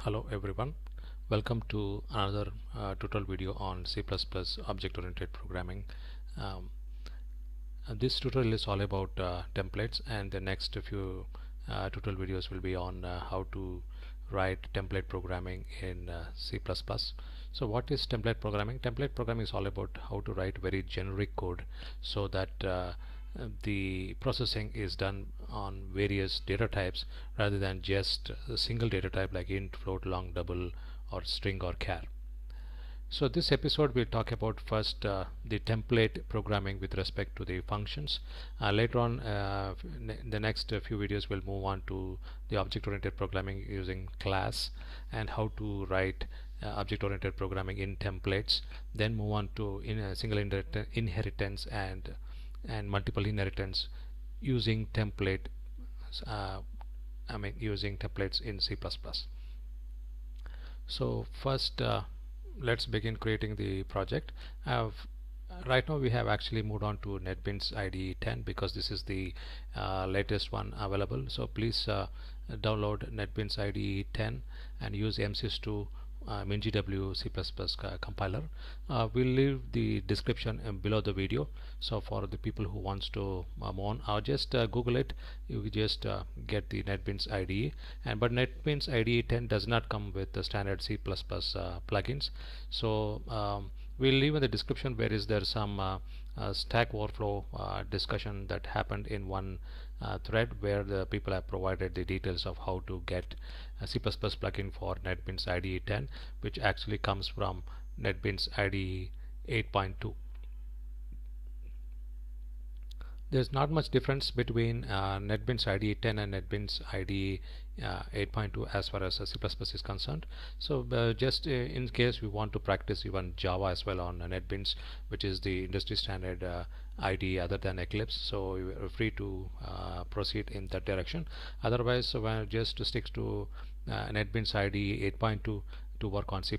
Hello everyone, welcome to another tutorial video on C++ object oriented programming. um, this tutorial is all about templates, and the next few tutorial videos will be on how to write template programming in C++. So what is template programming? Template programming is all about how to write very generic code so that the processing is done on various data types rather than just a single data type like int, float, long, double, or string or char. So this episode will talk about first the template programming with respect to the functions. Later on, the next few videos will move on to the object-oriented programming using class and how to write object-oriented programming in templates. Then move on to single inheritance and multiple inheritance using template. Uh, using templates in C++. So first let's begin creating the project. Right now we have actually moved on to Netbeans IDE 10 because this is the latest one available. So please download Netbeans IDE 10 and use MSys2 MinGW C++ compiler. We'll leave the description below the video, so for the people who wants to move on, or just Google it, you just get the Netbeans IDE. But Netbeans IDE 10 does not come with the standard C++ plugins. So we'll leave in the description where is there some Stack Overflow discussion that happened in one thread where the people have provided the details of how to get a C++ plugin for Netbeans IDE 10, which actually comes from Netbeans IDE 8.2. There's not much difference between Netbeans IDE 10 and Netbeans IDE 8.2 as far as C++ is concerned. So just in case we want to practice even Java as well on Netbeans, which is the industry standard IDE other than Eclipse, so you're free to proceed in that direction. Otherwise, just sticks to Netbeans IDE 8.2 to work on C++,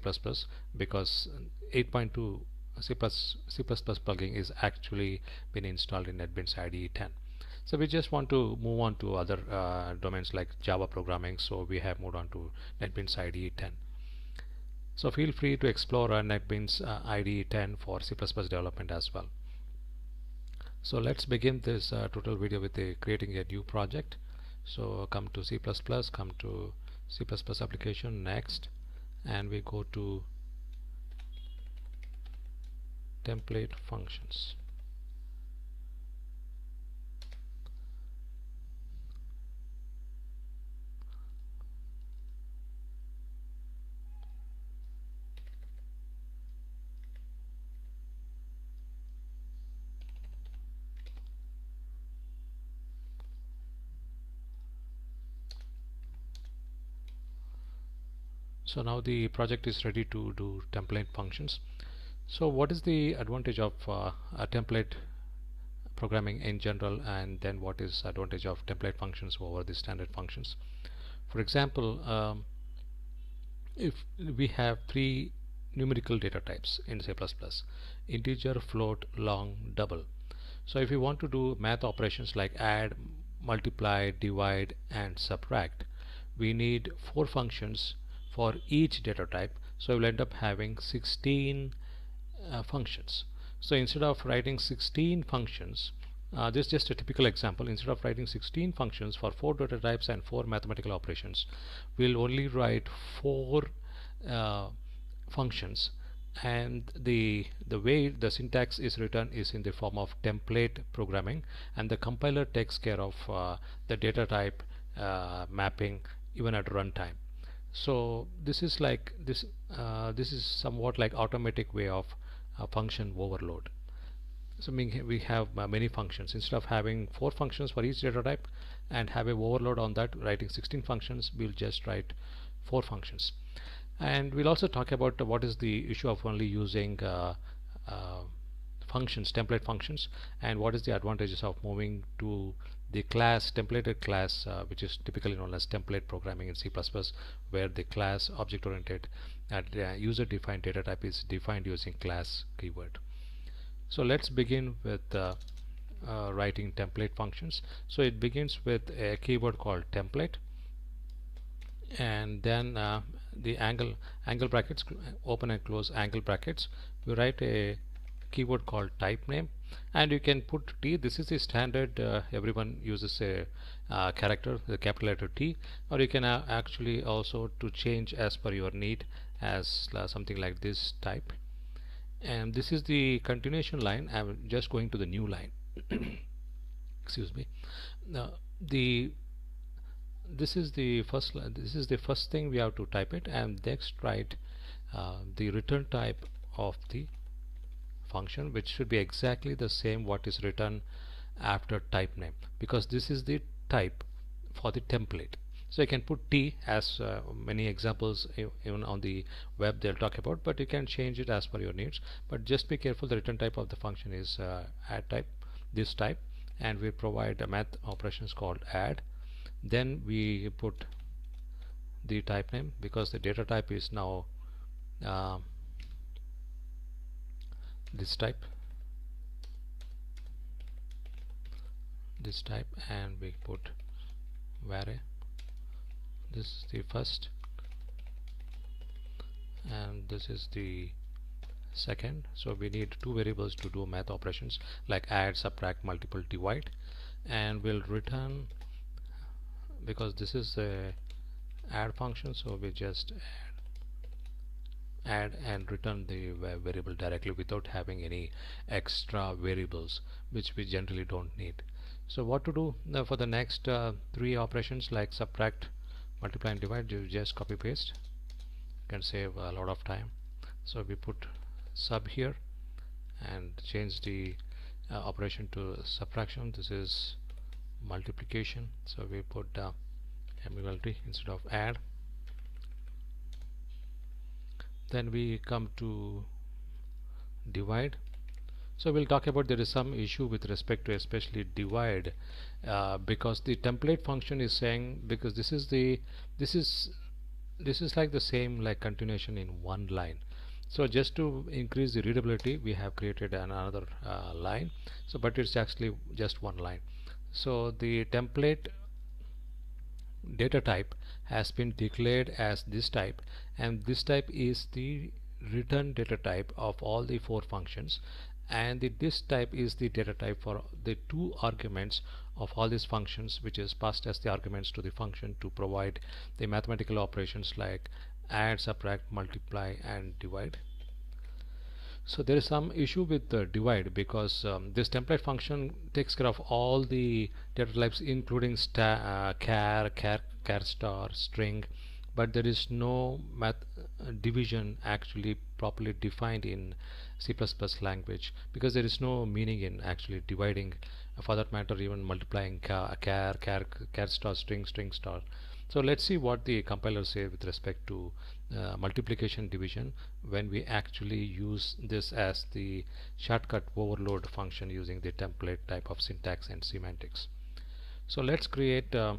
because 8.2 C++ plugin is actually been installed in Netbeans IDE 10. So we just want to move on to other domains like Java programming, so we have moved on to Netbeans IDE 10. So feel free to explore Netbeans IDE 10 for C++ development as well. So let's begin this tutorial video with creating a new project. So come to C++, come to C++ application, next, and we go to template functions. So now the project is ready to do template functions. So what is the advantage of a template programming in general, and then what is advantage of template functions over the standard functions? For example, if we have three numerical data types in C++: integer, float, long, double. So if you want to do math operations like add, multiply, divide, and subtract, we need 4 functions for each data type. So we'll end up having 16 functions. So instead of writing 16 functions, this is just a typical example. Instead of writing 16 functions for 4 data types and 4 mathematical operations, we'll only write 4 functions, and the way the syntax is written is in the form of template programming, and the compiler takes care of the data type mapping even at runtime. So this is like this is somewhat like automatic way of function overload. So we have many functions. Instead of having 4 functions for each data type and have a overload on that writing 16 functions, we'll just write 4 functions. And we'll also talk about what is the issue of only using functions, template functions, and what is the advantages of moving to the class, templated class, which is typically known as template programming in C++, where the class object-oriented and user-defined data type is defined using class keyword. So let's begin with writing template functions. So it begins with a keyword called template, and then the angle brackets, open and close angle brackets, we write a keyword called type name, and you can put T. This is the standard, everyone uses a character, the capital letter T, or you can actually also to change as per your need as something like this type. And this is the continuation line. I'm just going to the new line. Excuse me. Now the this is the first this is the first thing we have to type it, and next write the return type of the function, which should be exactly the same what is written after type name, because this is the type for the template. So you can put T, as many examples even on the web they'll talk about, but you can change it as per your needs. But just be careful, the return type of the function is add type, this type, and we provide a math operations called add. Then we put the type name, because the data type is now uh, this type, and we put var. This is the first, and this is the second. So we need two variables to do math operations like add, subtract, multiple, divide, and we'll return, because this is a add function, so we just add and return the variable directly without having any extra variables, which we generally don't need. So what to do now for the next three operations like subtract, multiply and divide? You just copy paste, can save a lot of time. So we put sub here and change the operation to subtraction. This is multiplication, so we put MULT instead of add. Then we come to divide. So we'll talk about, there is some issue with respect to especially divide, because the template function is saying, because this is like the same like continuation in one line. So just to increase the readability, we have created another line. So but it's actually just one line. So the template data type has been declared as this type, and this type is the return data type of all the four functions, and this type is the data type for the two arguments of all these functions, which is passed as the arguments to the function to provide the mathematical operations like add, subtract, multiply and divide. So there is some issue with the divide, because this template function takes care of all the data types including char star, string, but there is no math division actually properly defined in C++ language, because there is no meaning in actually dividing, for that matter even multiplying char star, string star. So let's see what the compiler says with respect to multiplication division when we actually use this as the shortcut overload function using the template type of syntax and semantics. So let's create two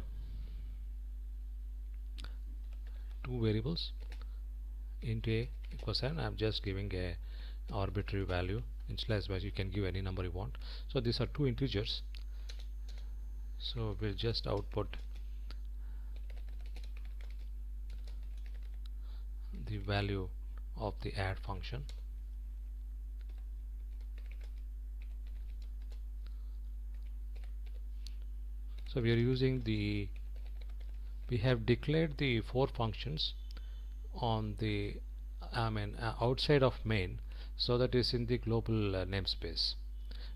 variables. Int a equals 7. I'm just giving a arbitrary value. Initialize by, you can give any number you want. So these are two integers. So we'll just output the value of the add function. So we are using the, we have declared the four functions on the outside of main, so that is in the global namespace,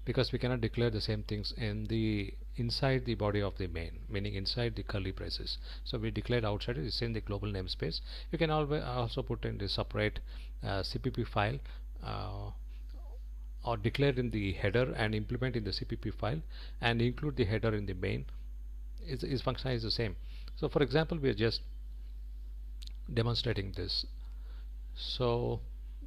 because we cannot declare the same things in the inside the body of the main, meaning inside the curly braces. So we declared outside, it is in the global namespace. You can always also put in the separate CPP file, or declare in the header and implement in the CPP file and include the header in the main. Is function is the same. So for example, we are just demonstrating this. So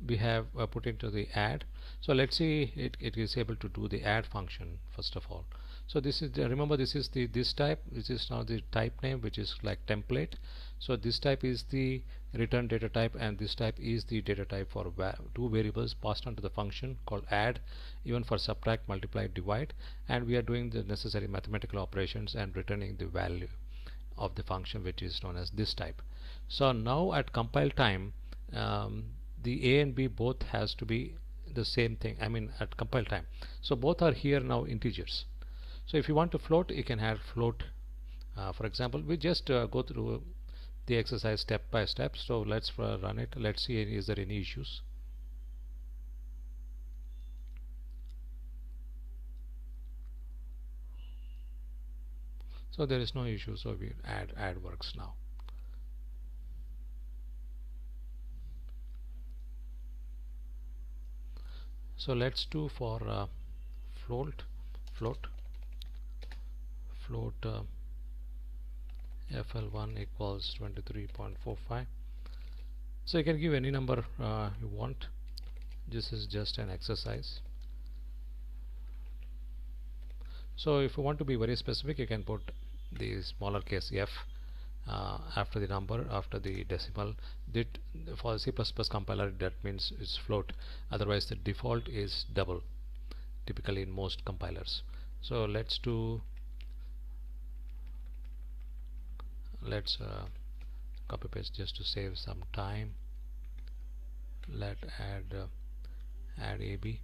we have put into the add. So let's see it is able to do the add function first of all. So this is the, remember this is the this type, this is now the type name, which is like template. So this type is the return data type, and this type is the data type for two variables passed onto the function called add, even for subtract, multiply, divide, and we are doing the necessary mathematical operations and returning the value of the function, which is known as this type. So now at compile time, the A and B both has to be the same thing, I mean at compile time. So both are here now integers. So if you want to float, you can have float. For example, we just go through the exercise step by step. So let's run it. Let's see, is there any issues. So there is no issue, so we add works now. So let's do for float float float fl1 equals 23.45. so you can give any number you want. This is just an exercise. So if you want to be very specific, you can put the smaller case f after the number, after the decimal. That for C++ compiler, that means it's float. Otherwise the default is double, typically in most compilers. So let's copy paste just to save some time. Let add AB.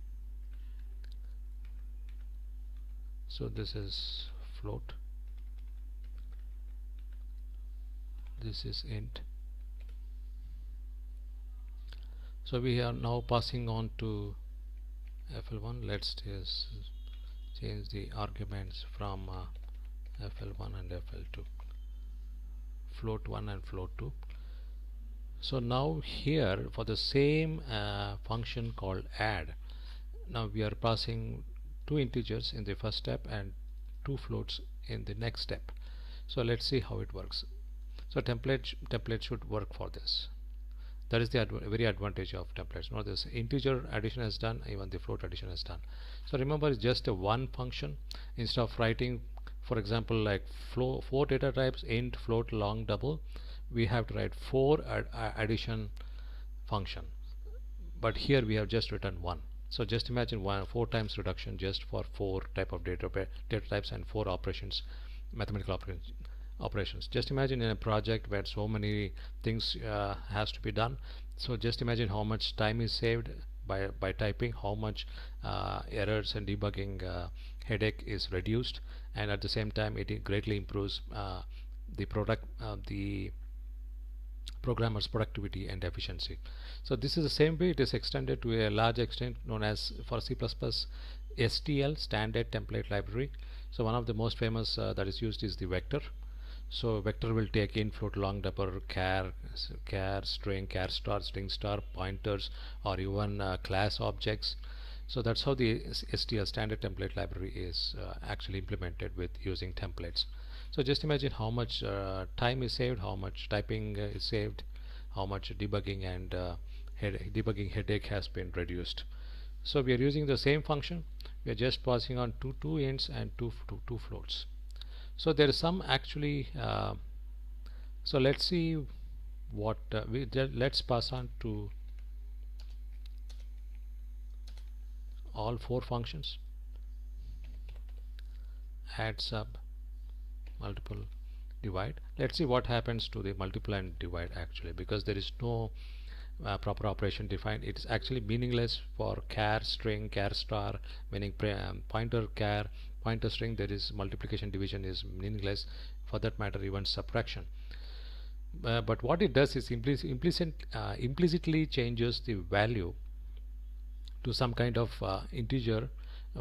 So this is float, this is int. So we are now passing on to fl1. Let's just change the arguments from fl1 and fl2, float1 and float2. So now here for the same function called add, now we are passing two integers in the first step and two floats in the next step. So let's see how it works. So template should work for this. That is the very advantage of templates. Now this integer addition is done, even the float addition is done. So remember, it's just a one function. Instead of writing, for example, like four data types, int, float, long, double, we have to write four addition function. But here we have just written one. So just imagine 4 times reduction just for 4 type of data types and 4 operations, mathematical operations. Just imagine in a project where so many things has to be done. So just imagine how much time is saved by typing, how much errors and debugging headache is reduced, and at the same time it greatly improves the programmers' productivity and efficiency. So this is the same way it is extended to a large extent, known as for C++ STL, standard template library. So one of the most famous that is used is the vector. So vector will take in float, long, double, char, string, char star, string star, pointers, or even class objects. So that's how the STL, standard template library, is actually implemented with using templates. So just imagine how much time is saved, how much typing is saved, how much debugging and debugging headache has been reduced. So we are using the same function. We are just passing on two ints and two floats. So there is some actually. So let's see what let's pass on to all 4 functions. Add, sub, multiple, divide. Let's see what happens to the multiply and divide actually, because there is no proper operation defined. It is actually meaningless for char, string, char star, meaning pointer char, pointer string. There is multiplication, division is meaningless. For that matter, even subtraction. But what it does is implicitly changes the value to some kind of integer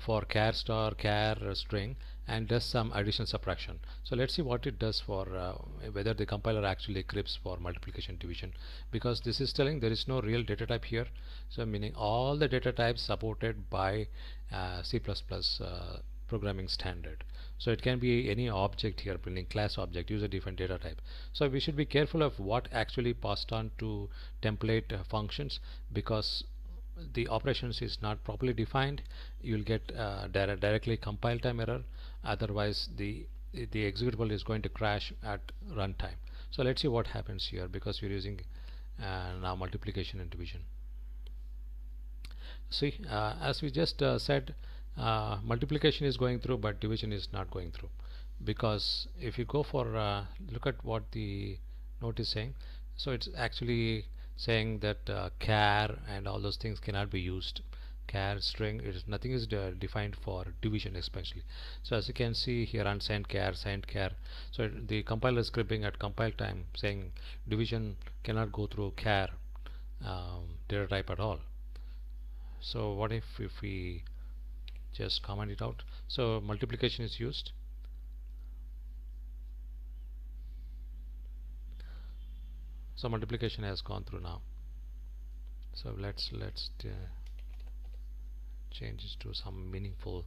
for char star, char string, and does some addition subtraction. So let's see what it does for whether the compiler actually Eclipse for multiplication division, because this is telling there is no real data type here. So meaning all the data types supported by C++ programming standard. So it can be any object here, meaning class object, user defined data type. So we should be careful of what actually passed on to template functions, because the operations is not properly defined, you will get directly compile time error. Otherwise the executable is going to crash at runtime. So let's see what happens here, because we're using now multiplication and division. See, as we just said, multiplication is going through but division is not going through, because if you go for look at what the note is saying. So it's actually saying that char and all those things cannot be used. Char string, it is nothing is defined for division especially. So as you can see here, unsigned char, signed char. So the compiler is scripting at compile time saying division cannot go through char data type at all. So what if we just comment it out? So multiplication is used. So multiplication has gone through now. So let's change it to some meaningful.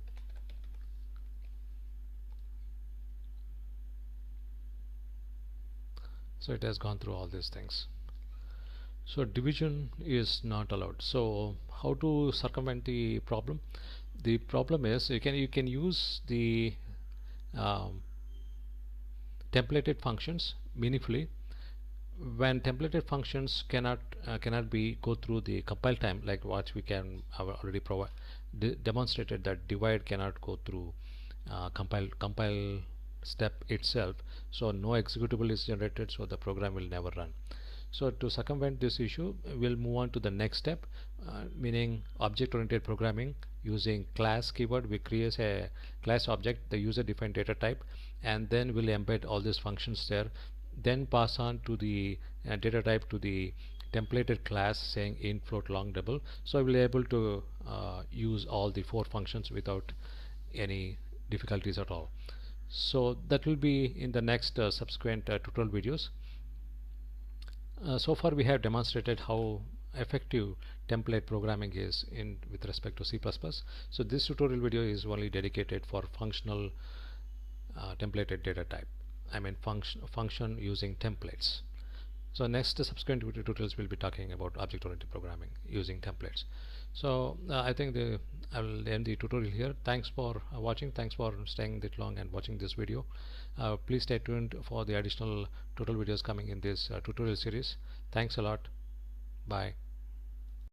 So it has gone through all these things. So division is not allowed. So how to circumvent the problem? The problem is you can use the um, templated functions meaningfully. When templated functions cannot be go through the compile time, like what we can have already demonstrated, that divide cannot go through compile step itself, so no executable is generated, so the program will never run. So to circumvent this issue, we'll move on to the next step, meaning object oriented programming. Using class keyword, we create a class object, the user defined data type, and then we'll embed all these functions there, then pass on to the data type to the templated class saying int, float, long, double. So I will be able to use all the 4 functions without any difficulties at all. So that will be in the next subsequent tutorial videos. So far we have demonstrated how effective template programming is in with respect to C++. So this tutorial video is only dedicated for functional templated data type. I mean function using templates. So next subsequent tutorials will be talking about object oriented programming using templates. So I think I will end the tutorial here. Thanks for watching. Thanks for staying that long and watching this video. Please stay tuned for the additional tutorial videos coming in this tutorial series. Thanks a lot. Bye.